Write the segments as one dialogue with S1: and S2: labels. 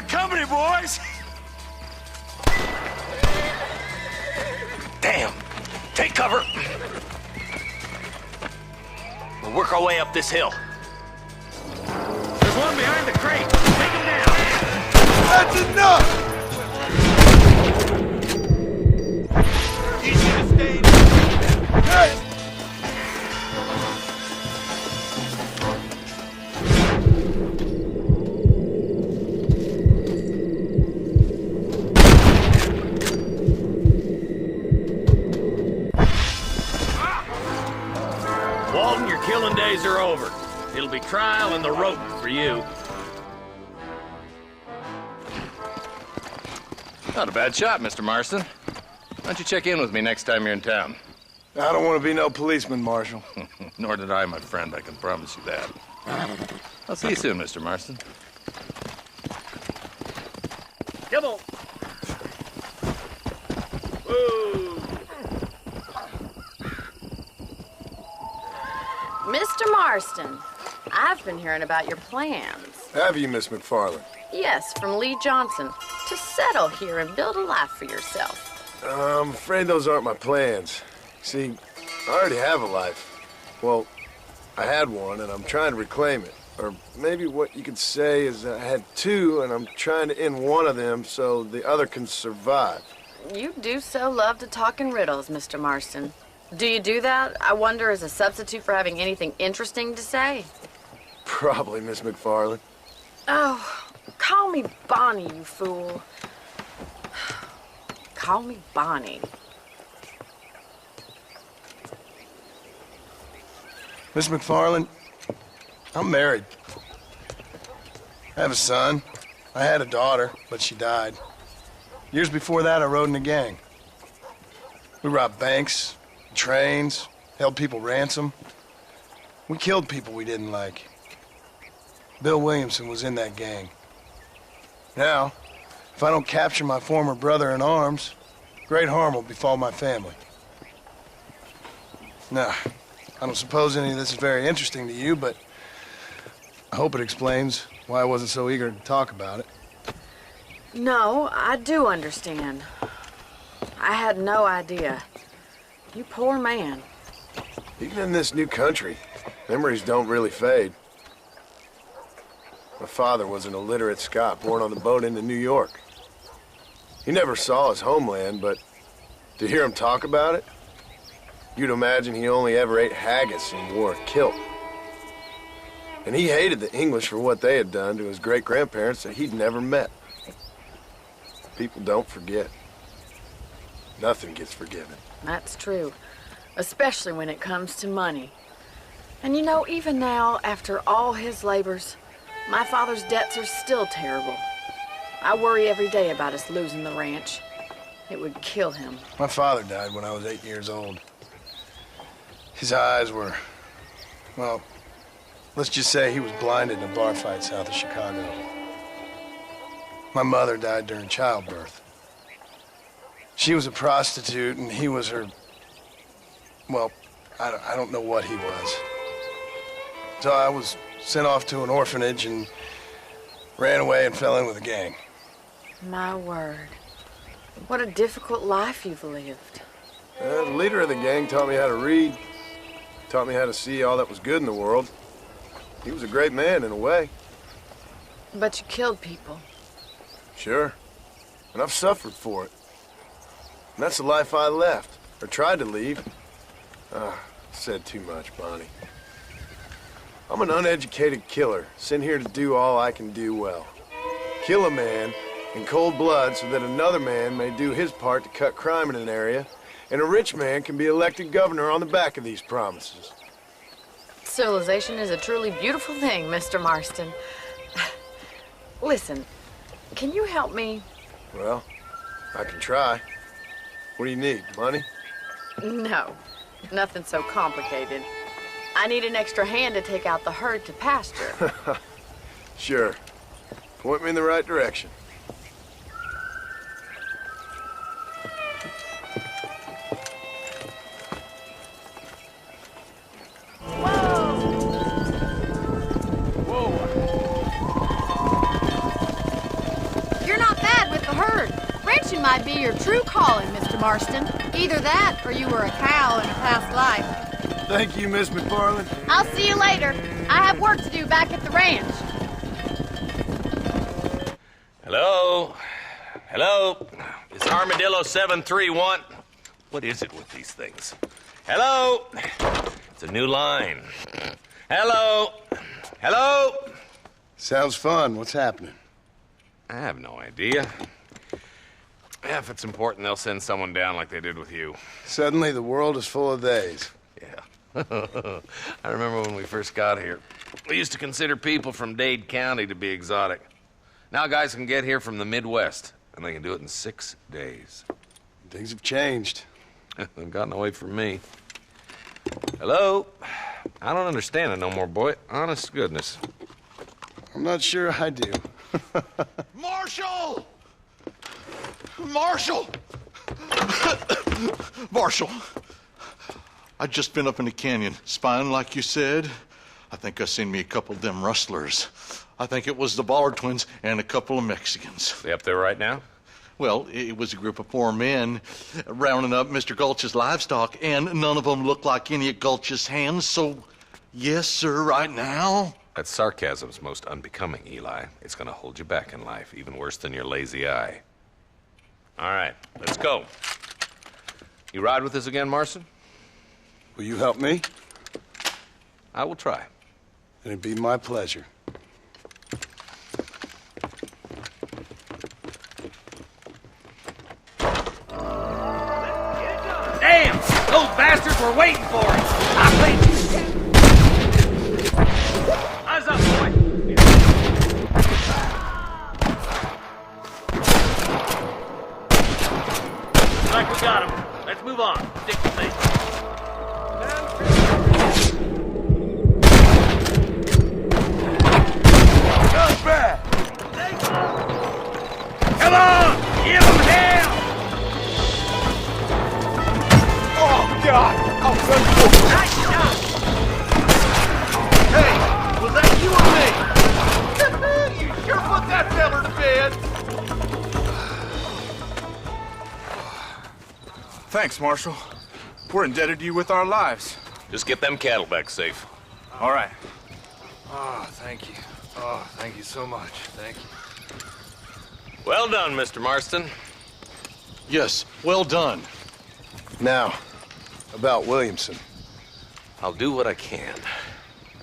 S1: got company, boys!
S2: Damn! Take cover! We'll work our way up this hill.
S1: There's one behind the crate! Take him down!
S3: That's enough!
S1: Easy to stay.
S3: Hey!
S2: Walton, your killing days are over. It'll be trial and the rope for you.
S4: Not a bad shot, Mr. Marston. Why don't you check in with me next time you're in town?
S3: I don't want to be no policeman, Marshal.
S4: Nor did I, my friend, I can promise you that. I'll see you soon, Mr. Marston.
S2: Come on. Whoa.
S5: Mr. Marston, I've been hearing about your plans.
S3: Have you, Miss McFarland?
S5: Yes, from Lee Johnson, to settle here and build a life for yourself.
S3: I'm afraid those aren't my plans. See, I already have a life. Well, I had one, and I'm trying to reclaim it. Or maybe what you could say is I had two, and I'm trying to end one of them so the other can survive.
S5: You do so love to talk in riddles, Mr. Marston. Do you do that, I wonder, as a substitute for having anything interesting to say?
S3: Probably, Miss McFarland.
S5: Oh, call me Bonnie, you fool. Call me Bonnie.
S3: Miss McFarland, I'm married. I have a son. I had a daughter, but she died. Years before that, I rode in a gang. We robbed banks, trains, held people ransom. We killed people we didn't like. Bill Williamson was in that gang. Now, if I don't capture my former brother in arms, great harm will befall my family. Now, I don't suppose any of this is very interesting to you, but I hope it explains why I wasn't so eager to talk about it.
S5: No, I do understand. I had no idea. You poor man.
S3: Even in this new country, memories don't really fade. My father was an illiterate Scot born on the boat into New York. He never saw his homeland, but to hear him talk about it, you'd imagine he only ever ate haggis and wore a kilt. And he hated the English for what they had done to his great-grandparents that he'd never met. People don't forget. Nothing gets forgiven.
S5: That's true, especially when it comes to money. And you know, even now, after all his labors, my father's debts are still terrible. I worry every day about us losing the ranch. It would kill him.
S3: My father died when I was 8 years old. His eyes were, well, let's just say he was blinded in a bar fight south of Chicago. My mother died during childbirth. She was a prostitute, and he was her, well, I don't know what he was. So I was sent off to an orphanage and ran away and fell in with a gang.
S5: My word. What a difficult life you've lived.
S3: The leader of the gang taught me how to read, taught me how to see all that was good in the world. He was a great man in a way.
S5: But you killed people.
S3: Sure. And I've suffered for it. And that's the life I left, or tried to leave. Said too much, Bonnie. I'm an uneducated killer, sent here to do all I can do well. Kill a man in cold blood so that another man may do his part to cut crime in an area, and a rich man can be elected governor on the back of these promises.
S5: Civilization is a truly beautiful thing, Mr. Marston. Listen, can you help me?
S3: Well, I can try. What do you need, money?
S5: No, nothing so complicated. I need an extra hand to take out the herd to pasture.
S3: Sure. Point me in the right direction.
S6: word. Ranching might be your true calling, Mr. Marston. Either that, or you were a cow in a past life.
S3: Thank you, Miss McFarland.
S6: I'll see you later. I have work to do back at the ranch.
S2: Hello? Hello? Is Armadillo 731? What is it with these things? Hello? It's a new line. Hello? Hello?
S3: Sounds fun. What's happening?
S2: I have no idea. Yeah, if it's important, they'll send someone down like they did with you.
S3: Suddenly, the world is full of days.
S2: Yeah. I remember when we first got here. We used to consider people from Dade County to be exotic. Now guys can get here from the Midwest, and they can do it in 6 days.
S3: Things have changed.
S2: They've gotten away from me. Hello? I don't understand it no more, boy. Honest to goodness.
S3: I'm not sure I do.
S7: Marshall! Marshall! Marshall! I'd just been up in the canyon, spying like you said. I think I seen me a couple of them rustlers. I think it was the Ballard twins and a couple of Mexicans.
S2: They up there right now?
S7: Well, it was a group of 4 men rounding up Mr. Gulch's livestock, and none of them looked like any of Gulch's hands, so yes, sir, right now.
S2: That sarcasm's most unbecoming, Eli. It's gonna hold you back in life, even worse than your lazy eye. All right, let's go. You ride with us again, Marston?
S3: Will you help me?
S2: I will try.
S3: It'd be my pleasure.
S2: Damn! Those bastards were waiting for us! I think... Eyes up, boy! Like we got him. Let's move on. Stick with me.
S3: Not bad!
S2: Come on! Give him hell!
S3: Oh, God!
S2: Nice shot!
S7: Hey, was that you or me? You sure put that feller to bed.
S1: Thanks, Marshal. We're indebted to you with our lives.
S2: Just get them cattle back safe.
S1: All right.
S3: Oh, thank you. Oh, thank you so much. Thank you.
S2: Well done, Mr. Marston.
S7: Yes, well done.
S3: Now, about Williamson.
S2: I'll do what I can.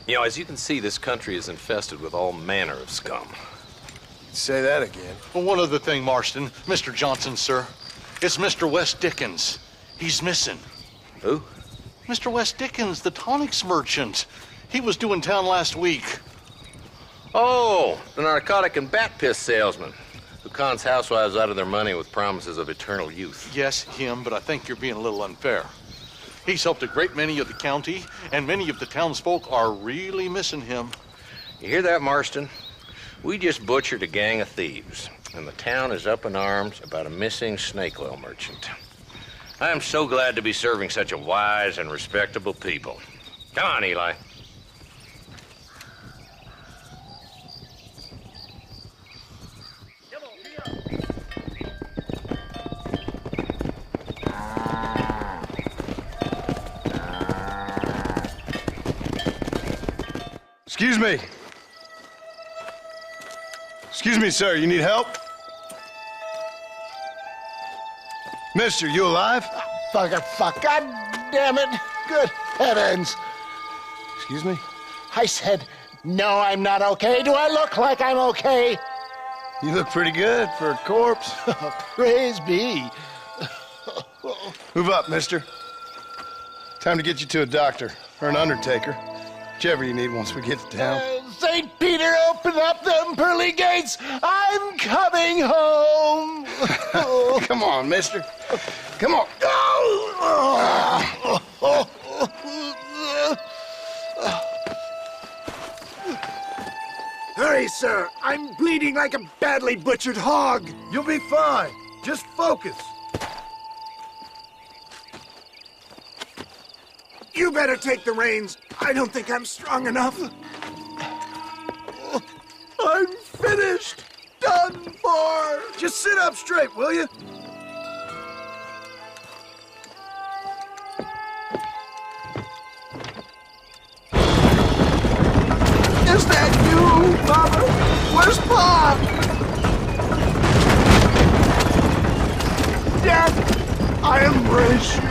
S2: You know, as you can see, this country is infested with all manner of scum.
S3: Say that again.
S7: Well, one other thing, Marston. Mr. Johnson, sir. It's Mr. West Dickens. He's missing.
S2: Who?
S7: Mr. West Dickens, the tonics merchant. He was due in town last week.
S2: Oh, the narcotic and bat piss salesman who cons housewives out of their money with promises of eternal youth.
S7: Yes, him, but I think you're being a little unfair. He's helped a great many of the county, and many of the townsfolk are really missing him.
S2: You hear that, Marston? We just butchered a gang of thieves, and the town is up in arms about a missing snake oil merchant. I am so glad to be serving such a wise and respectable people. Come on, Eli.
S3: Excuse me. Excuse me, sir. You need help? Mister, you alive?
S8: Fuck, God damn it. Good heavens.
S3: Excuse me?
S8: I said, no, I'm not okay. Do I look like I'm okay?
S3: You look pretty good for a corpse.
S8: Praise be.
S3: Move up, mister. Time to get you to a doctor or an undertaker. Whichever you need once we get to town.
S8: St. Peter, open up them pearly gates. I'm coming home.
S3: Come on, mister. Come on.
S8: Hurry, sir. I'm bleeding like a badly butchered hog.
S3: You'll be fine. Just focus.
S8: You better take the reins. I don't think I'm strong enough. I'm finished. Done. done for?
S3: Just sit up straight, will you?
S8: Is that you, Mama? Where's Pop? Dad, I embrace you.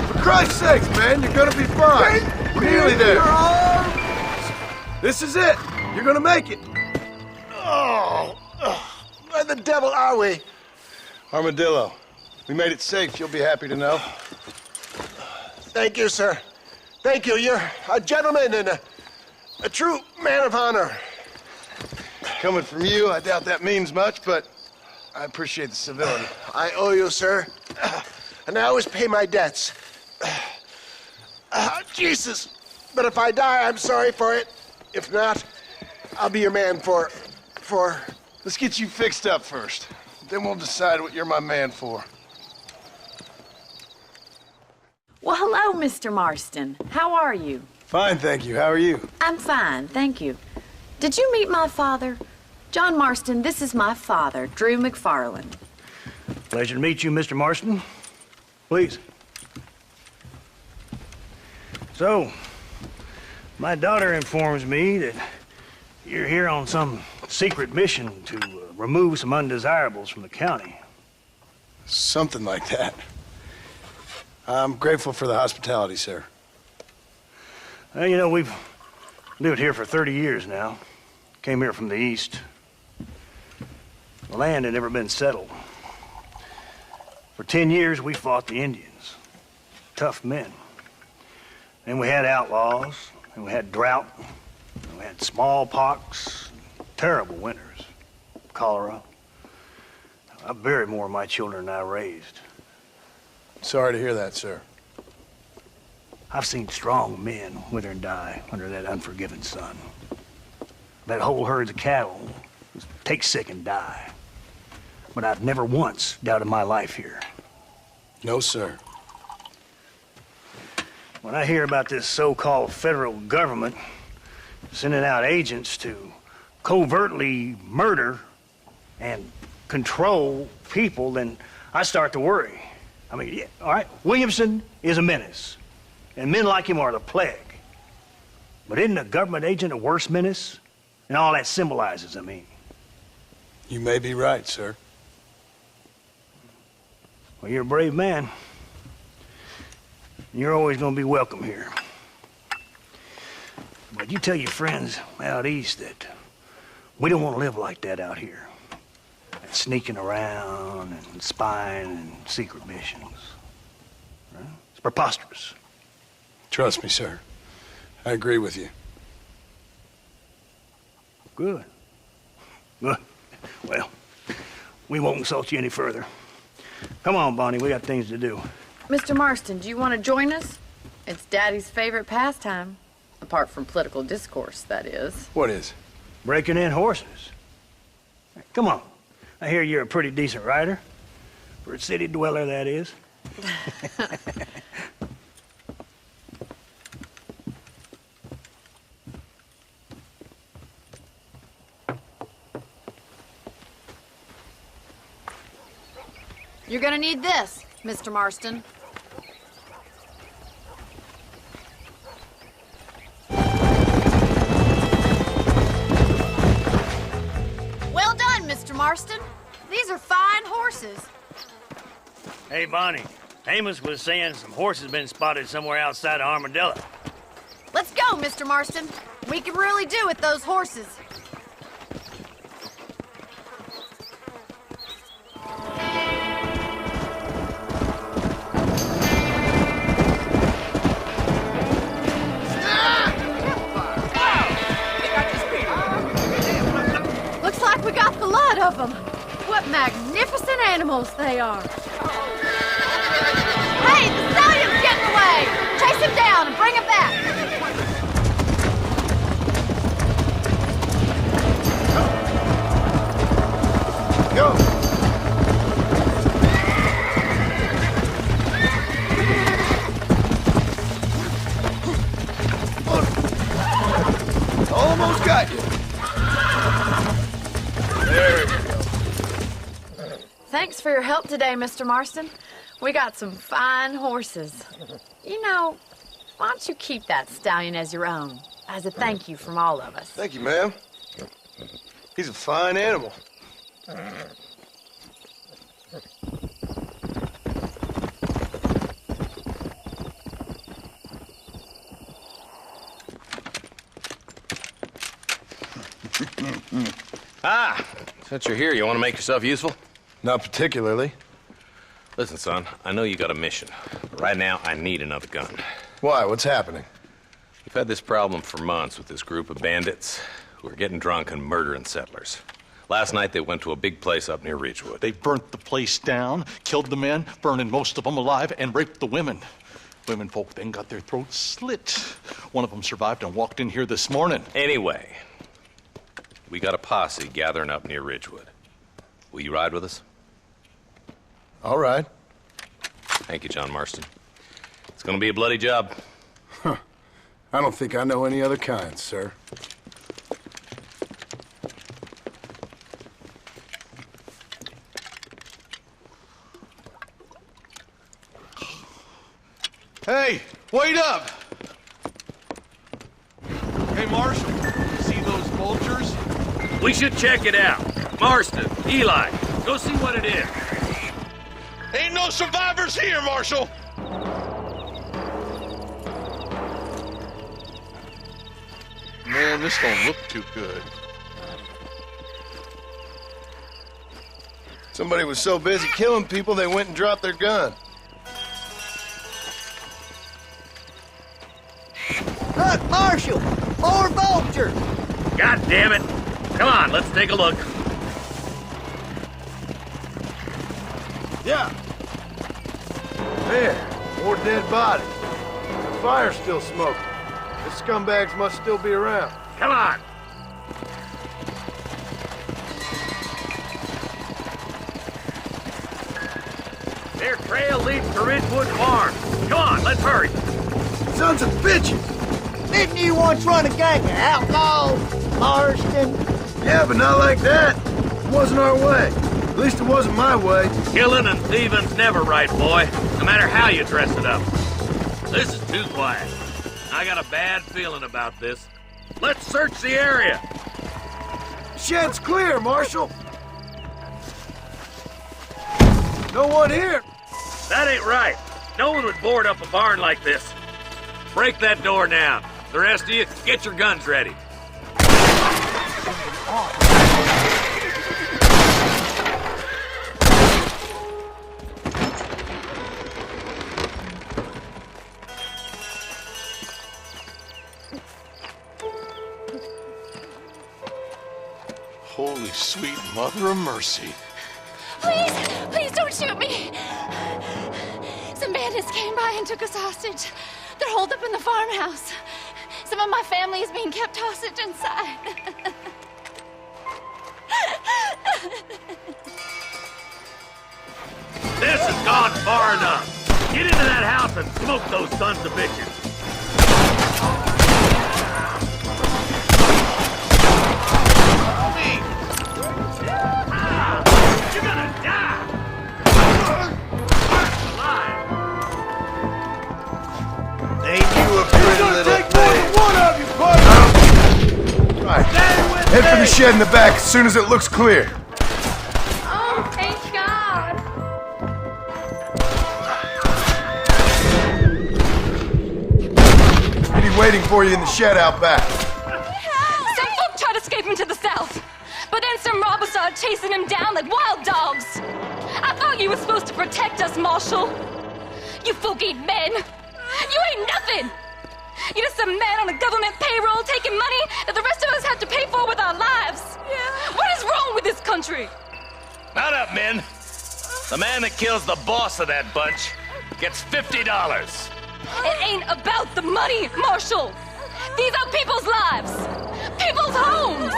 S3: For Christ's sakes, man, you're gonna be fine. We're nearly there. This is it. You're gonna make it.
S8: Where the devil are we?
S3: Armadillo. We made it safe, you'll be happy to know.
S8: Thank you, sir. Thank you. You're a gentleman and a true man of honor.
S3: Coming from you, I doubt that means much, but I appreciate the civility.
S8: I owe you, sir. And I always pay my debts. Jesus. But if I die, I'm sorry for it. If not, I'll be your man for...
S3: Let's get you fixed up first. Then we'll decide what you're my man for.
S5: Well, hello, Mr. Marston. How are you?
S3: Fine, thank you. How are you?
S5: I'm fine, thank you. Did you meet my father? John Marston, this is my father, Drew McFarland.
S9: Pleasure to meet you, Mr. Marston. Please. So, my daughter informs me that you're here on some secret mission to remove some undesirables from the county.
S3: Something like that. I'm grateful for the hospitality, sir.
S9: Well, you know, we've lived here for 30 years now. Came here from the east. The land had never been settled. For 10 years, we fought the Indians. Tough men. Then we had outlaws, and we had drought, and we had smallpox, terrible winters, cholera. I buried more of my children than I raised.
S3: Sorry to hear that, sir.
S9: I've seen strong men wither and die under that unforgiving sun. That whole herds of cattle take sick and die. But I've never once doubted my life here.
S3: No, sir.
S9: When I hear about this so-called federal government sending out agents to covertly murder and control people, then I start to worry. I mean, yeah, all right, Williamson is a menace, and men like him are the plague. But isn't a government agent a worse menace? And all that symbolizes, I mean.
S3: You may be right, sir.
S9: Well, you're a brave man. You're always going to be welcome here. But you tell your friends out east that we don't want to live like that out here. Sneaking around and spying and secret missions. Right? It's preposterous.
S3: Trust me, sir. I agree with you.
S9: Good. Good. Well, we won't insult you any further. Come on, Bonnie, we got things to do.
S5: Mr. Marston, do you want to join us? It's Daddy's favorite pastime. Apart from political discourse, that is.
S3: What is?
S9: Breaking in horses. Come on. I hear you're a pretty decent rider. For a city dweller, that is.
S6: You're gonna need this, Mr. Marston. Well done, Mr. Marston. These are fine horses.
S9: Hey, Bonnie. Amos was saying some horses been spotted somewhere outside of Armadillo.
S6: Let's go, Mr. Marston. We can really do with those horses. Looks like we got the lot of them. What magnificent animals they are. Hey, the stallion's getting away! Chase him down and bring him back!
S3: Go! Almost got you. There we go.
S5: Thanks for your help today, Mr. Marston. We got some fine horses. You know, why don't you keep that stallion as your own, as a thank you from all of us?
S3: Thank you, ma'am. He's a fine animal.
S2: Since you're here, you want to make yourself useful?
S3: Not particularly.
S2: Listen, son, I know you got a mission, but right now I need another gun.
S3: Why? What's happening?
S2: We've had this problem for months with this group of bandits who are getting drunk and murdering settlers. Last night they went to a big place up near Ridgewood.
S7: They burnt the place down, killed the men, burning most of them alive, and raped the women. Women folk then got their throats slit. One of them survived and walked in here this morning.
S2: Anyway, we got a posse gathering up near Ridgewood. Will you ride with us?
S3: All right.
S2: Thank you, John Marston. It's gonna be a bloody job.
S3: Huh. I don't think I know any other kind, sir.
S7: Hey, wait up! Hey, Marshal, you see those vultures?
S2: We should check it out. Marston, Eli, go see what it is.
S7: Ain't no survivors here, Marshal! Man, this don't look too good.
S3: Somebody was so busy killing people, they went and dropped their gun.
S10: Look, Marshal! More vultures!
S2: God damn it! Come on, let's take a look.
S3: Yeah. Man, more dead bodies. The fire's still smoking. The scumbags must still be around.
S2: Come on! Their trail leads to Ridgewood Farm. Come on, let's hurry.
S3: Sons of bitches!
S10: Didn't you once run a gang of outlaws, Marston?
S3: Yeah, but not like that. It wasn't our way. At least it wasn't my way.
S2: Killing and thieving's never right, boy. No matter how you dress it up. This is too quiet. I got a bad feeling about this. Let's search the area.
S3: Shed's clear, Marshal. No one here.
S2: That ain't right. No one would board up a barn like this. Break that door down. The rest of you, get your guns ready.
S7: Holy sweet mother of mercy.
S11: Please, please don't shoot me. Some bandits came by and took us hostage. They're holed up in the farmhouse. Some of my family is being kept hostage inside.
S2: This has gone far enough. Get into that house and smoke those sons of bitches. You're gonna die!
S3: Ain't you a pretty little thing? One of you, partner! Right. Head for the shed in the back as soon as it looks clear.
S11: Oh, thank God.
S3: He'll be waiting for you in the shed out back.
S11: Some folk tried to escape him to the south, but then some robbers started chasing him down like wild dogs. I thought you were supposed to protect us, Marshal. You folk ain't men. You ain't nothing. You're just a man on a government payroll taking money that the rest of us have to pay for with our lives. Yeah. What is wrong with this country?
S2: Mount up, men. The man that kills the boss of that bunch gets $50.
S11: It ain't about the money, Marshal. These are people's lives. People's homes.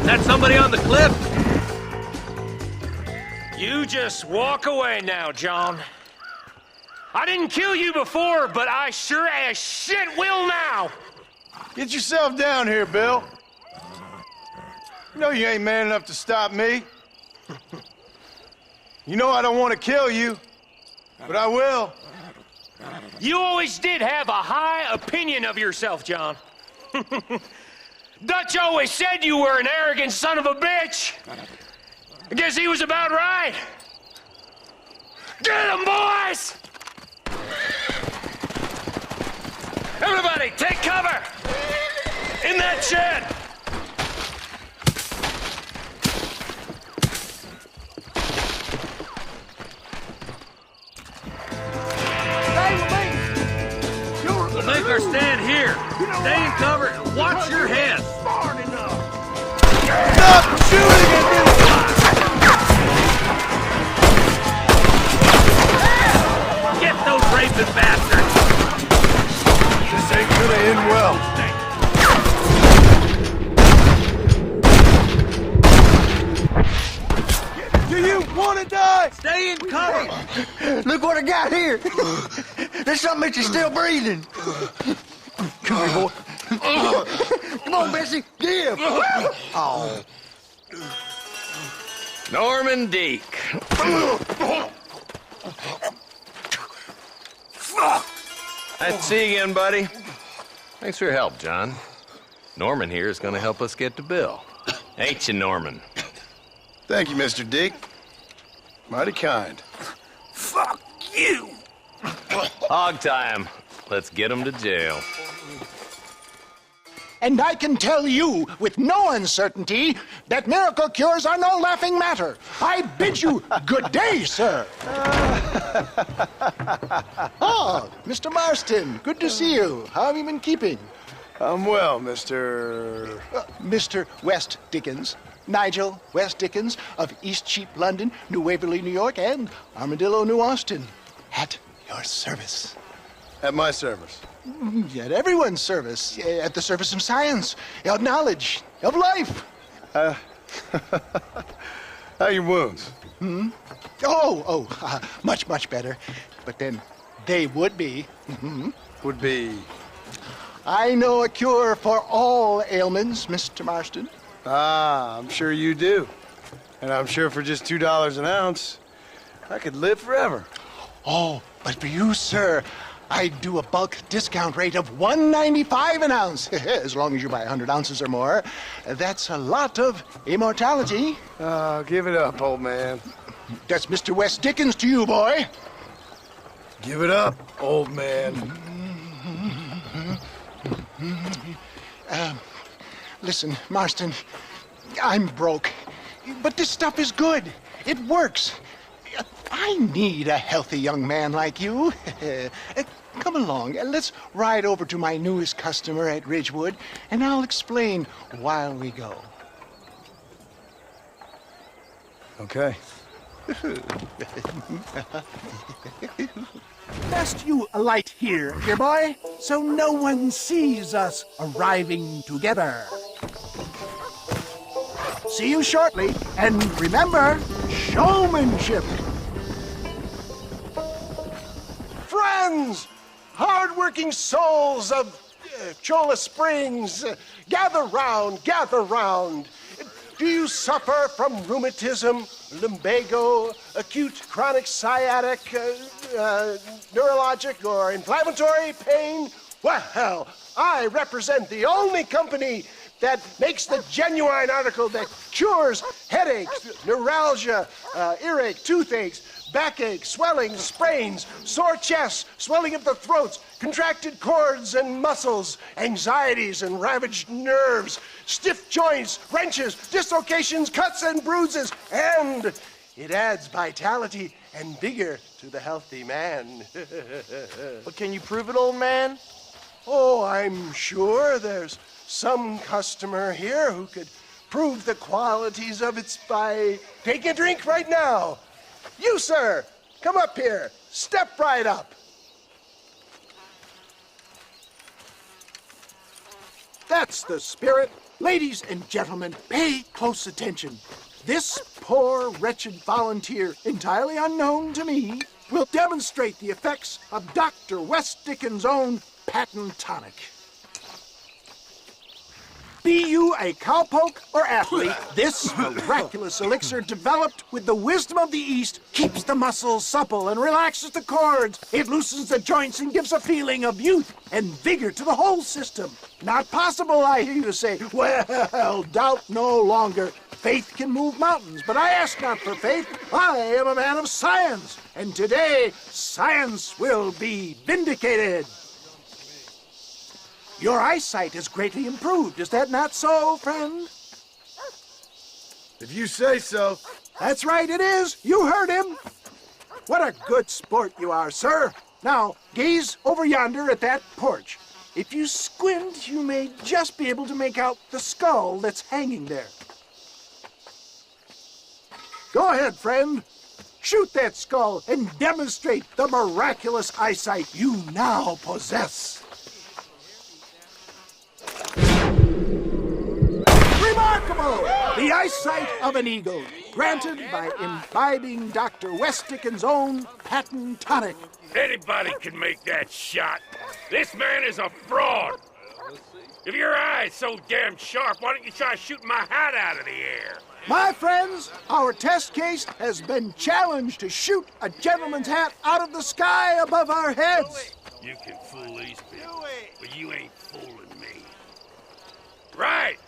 S2: That somebody on the cliff?
S12: You just walk away now, John. I didn't kill you before, but I sure as shit will now.
S3: Get yourself down here, Bill. You know you ain't man enough to stop me. You know I don't want to kill you, but I will.
S12: You always did have a high opinion of yourself, John. Dutch always said you were an arrogant son of a bitch. I guess he was about right. Get him, boys! Everybody, take cover! In that shed!
S13: We'll make our stand here. Stay in cover and watch your head.
S10: Smart enough.
S3: Stop shooting at me!
S13: Get those raping bastards!
S3: This ain't gonna end well. Do you want to die?
S13: Stay in cover!
S10: Look what I got here. There's something that you're still breathing. Come here, boy. Come on, Bessie. Give. Oh.
S2: Norman Deek. Nice to see you again, buddy. Thanks for your help, John. Norman here is going to help us get to Bill. Ain't you, Norman?
S3: Thank you, Mr. Deek. Mighty kind.
S10: Fuck you.
S2: Hog time. Let's get him to jail.
S14: And I can tell you with no uncertainty that miracle cures are no laughing matter. I bid you good day, sir. Oh, Mr. Marston, good to see you. How have you been keeping?
S3: I'm well, Mr.
S14: Mr. West Dickens. Nigel West Dickens of East Cheap, London, New Waverly, New York, and Armadillo, New Austin. At your service.
S3: At my service.
S14: At everyone's service. At the service of science, of knowledge, of life.
S3: How are your wounds?
S14: Much, much better. But then they would be.
S3: Would be.
S14: I know a cure for all ailments, Mr. Marston.
S3: Ah, I'm sure you do. And I'm sure for just $2 an ounce, I could live forever.
S14: Oh, but for you, sir, I'd do a bulk discount rate of $1.95 an ounce, as long as you buy 100 ounces or more. That's a lot of immortality.
S3: Give it up, old man.
S14: That's Mr. West Dickens to you, boy.
S3: Give it up, old man.
S14: Listen, Marston, I'm broke, but this stuff is good. It works. I need a healthy young man like you. Come along, let's ride over to my newest customer at Ridgewood, and I'll explain while we go.
S3: Okay.
S10: Best you alight here, dear boy, so no one sees us arriving together. See you shortly, and remember, showmanship.
S8: Friends, hard-working souls of Cholla Springs, gather round, gather round. Do you suffer from rheumatism, lumbago, acute chronic sciatic, neurologic, or inflammatory pain? Well, I represent the only company that makes the genuine article that cures headaches, neuralgia, earache, toothaches, backache, swelling, sprains, sore chests, swelling of the throats, contracted cords and muscles, anxieties and ravaged nerves, stiff joints, wrenches, dislocations, cuts and bruises, and it adds vitality and vigor to the healthy man.
S10: But can you prove it, old man?
S8: Oh, I'm sure there's some customer here who could prove the qualities of it by taking a drink right now. You, sir, come up here. Step right up.
S10: That's the spirit. Ladies and gentlemen, pay close attention. This poor, wretched volunteer, entirely unknown to me, will demonstrate the effects of Dr. West Dickens' own patent tonic. Be you a cowpoke or athlete, this miraculous elixir developed with the wisdom of the East keeps the muscles supple and relaxes the cords. It loosens the joints and gives a feeling of youth and vigor to the whole system. Not possible, I hear you say. Well, doubt no longer. Faith can move mountains, but I ask not for faith. I am a man of science, and today science will be vindicated. Your eyesight is greatly improved. Is that not so, friend?
S3: If you say so.
S10: That's right, it is. You heard him. What a good sport you are, sir. Now, gaze over yonder at that porch. If you squint, you may just be able to make out the skull that's hanging there. Go ahead, friend. Shoot that skull and demonstrate the miraculous eyesight you now possess. Remarkable! The eyesight of an eagle, granted by imbibing Dr. West Dickens' own patent tonic.
S12: Anybody can make that shot. This man is a fraud. If your eye's so damn sharp, why don't you try shooting my hat out of the air?
S10: My friends, our test case has been challenged to shoot a gentleman's hat out of the sky above our heads.
S12: You can fool these people, but you ain't fooling me. Right.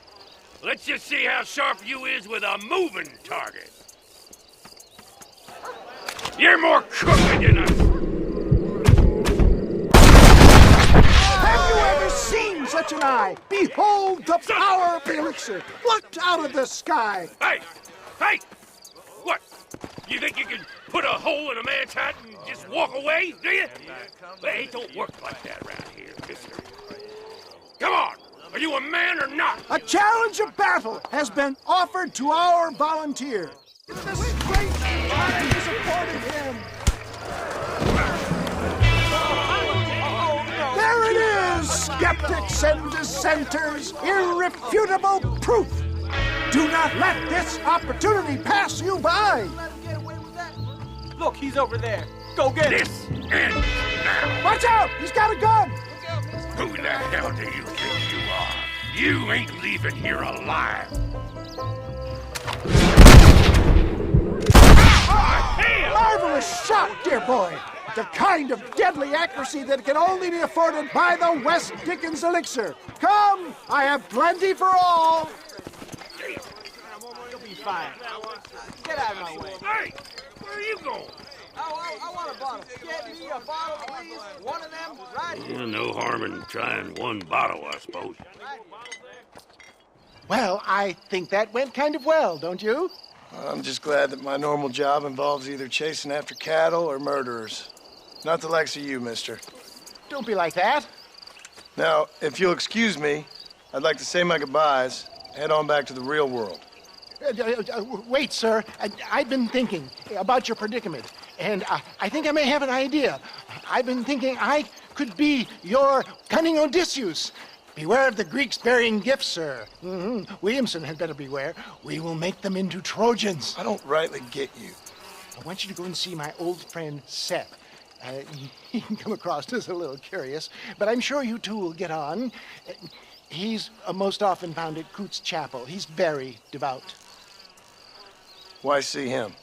S12: Let's just see how sharp you is with a moving target. You're more crooked than us.
S10: Have you ever seen such an eye? Behold the power of the elixir, plucked out of the sky.
S12: Hey! Hey! What? You think you can put a hole in a man's hat and just walk away, do you? Hey, it don't work like that around here, mister. Come on! Are you a man or not?
S10: A challenge of battle has been offered to our volunteer. It's a great time to support him. There it is, skeptics and dissenters, irrefutable proof. Do not let this opportunity pass you by.
S15: Look, he's over there. Go get him.
S12: This ends now.
S10: Watch out, he's got a gun.
S12: Who the hell do you think you are? You ain't leaving here alive.
S10: Marvelous shot, dear boy. The kind of deadly accuracy that can only be afforded by the West Dickens elixir. Come, I have plenty for all.
S15: You'll be fine. Get out of my way.
S12: Hey, where are you going?
S15: I want a bottle. Get me a bottle, please. One of them, right here.
S12: No harm in trying one bottle, I suppose.
S14: Well, I think that went kind of well, don't you?
S3: I'm just glad that my normal job involves either chasing after cattle or murderers. Not the likes of you, mister.
S14: Don't be like that.
S3: Now, if you'll excuse me, I'd like to say my goodbyes, head on back to the real world.
S14: Wait, sir. I've been thinking about your predicament, and I think I may have an idea. I've been thinking I could be your cunning Odysseus. Beware of the Greeks bearing gifts, sir. Williamson had better beware. We will make them into Trojans.
S3: I don't rightly get you.
S14: I want you to go and see my old friend Seth. He can come across as a little curious, but I'm sure you two will get on. He's most often found at Coots Chapel. He's very devout.
S3: Why see him?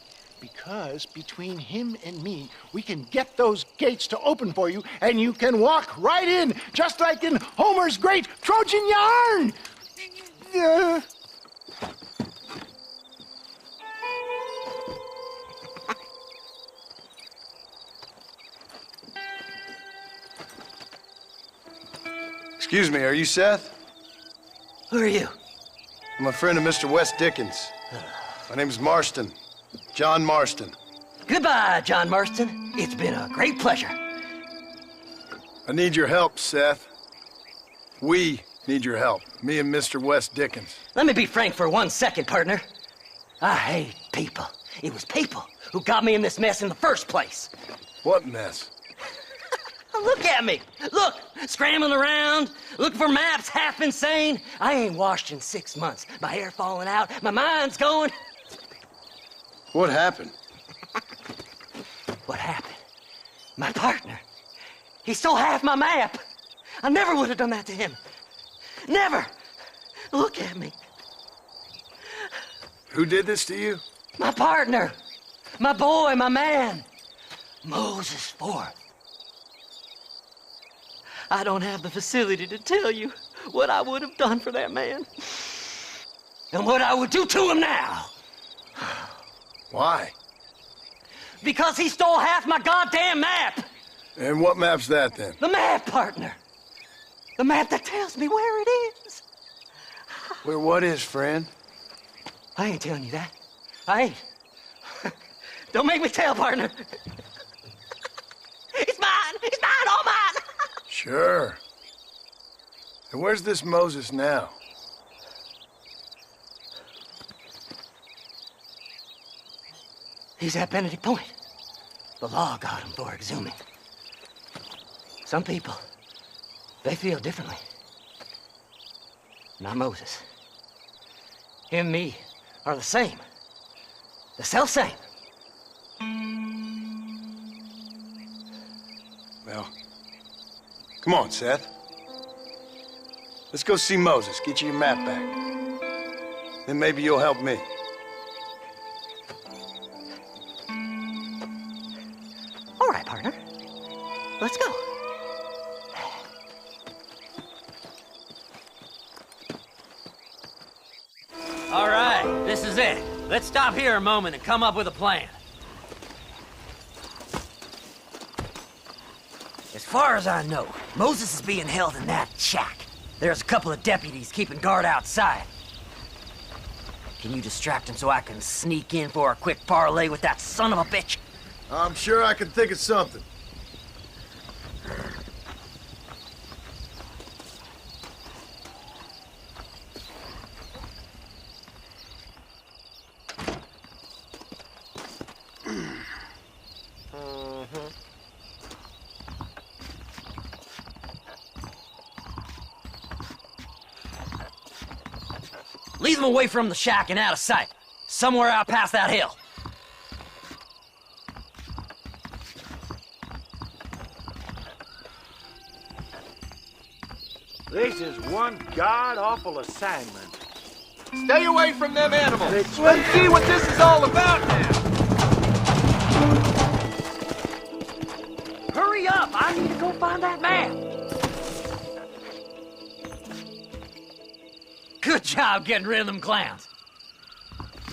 S14: Because between him and me, we can get those gates to open for you, and you can walk right in, just like in Homer's great Trojan yarn!
S3: Excuse me, are you Seth?
S16: Who are you?
S3: I'm a friend of Mr. West Dickens. My name's Marston. John Marston.
S16: Goodbye, John Marston. It's been a great pleasure.
S3: I need your help, Seth. We need your help. Me and Mr. West Dickens.
S16: Let me be frank for 1 second, partner. I hate people. It was people who got me in this mess in the first place.
S3: What mess?
S16: Look at me. Look, scrambling around, looking for maps, half insane. I ain't washed in 6 months. My hair falling out, my mind's going.
S3: What happened?
S16: What happened? My partner. He stole half my map. I never would have done that to him. Never. Look at me.
S3: Who did this to you?
S16: My partner. My boy, my man. Moses Forth. I don't have the facility to tell you what I would have done for that man. And what I would do to him now.
S3: Why?
S16: Because he stole half my goddamn map.
S3: And what map's that, then?
S16: The map, partner. The map that tells me where it is.
S3: Where what is, friend?
S16: I ain't telling you that. I ain't. Don't make me tell, partner. It's mine. It's mine, all mine.
S3: Sure. And where's this Moses now?
S16: He's at Benedict Point. The law got him for exhuming. Some people, they feel differently. Not Moses. Him and me are the same. The self-same.
S3: Well, come on, Seth. Let's go see Moses, get you your map back. Then maybe you'll help me.
S16: All right, partner. Let's go.
S17: All right, this is it. Let's stop here a moment and come up with a plan.
S16: As far as I know, Moses is being held in that shack. There's a couple of deputies keeping guard outside. Can you distract him so I can sneak in for a quick parlay with that son of a bitch?
S3: I'm sure I can think of something.
S16: Lead them away from the shack and out of sight. Somewhere out past that hill.
S15: This is one god-awful assignment.
S18: Stay away from them animals. Let's see what this is all about now.
S16: Hurry up! I need to go find that man. Good job getting rid of them clowns.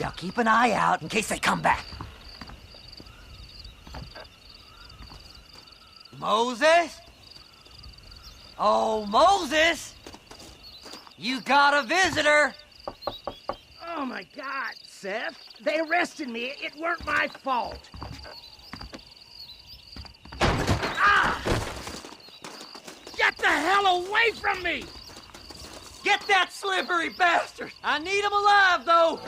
S16: Now keep an eye out in case they come back. Moses? Oh, Moses! You got a visitor!
S10: Oh, my God, Seth. They arrested me. It weren't my fault. Ah! Get the hell away from me!
S16: Get that slippery bastard! I need him alive, though!